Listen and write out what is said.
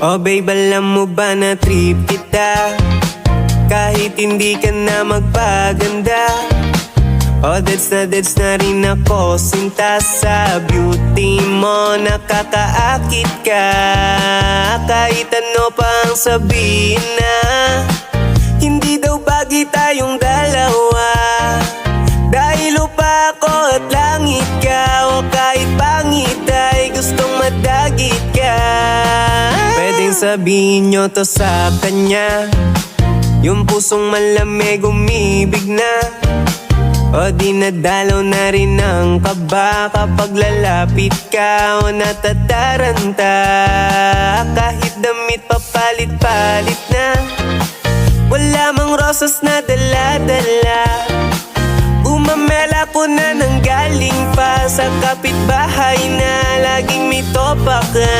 Oh babe, alam mo ba na trip kita kahit hindi ka na magpaganda. Oh that's na rin ako sinta sa beauty mo, nakakaakit ka. Kahit ano pang sabihin na hindi daw bagay tayong dalawa, dahil lupa ako at langit ka. O kahit pangit ay gustong madagit ka. Pwedeng sabihin nyo to sa kanya, yung pusong malamig umibig na. O dinadalaw na rin ang kaba kapag lalapit ka o natataranta. Kahit damit papalit-palit na, wala mang rosas na dala-dala. Umamela ko na nang galing pa sa kapitbahay na laging may topa ka.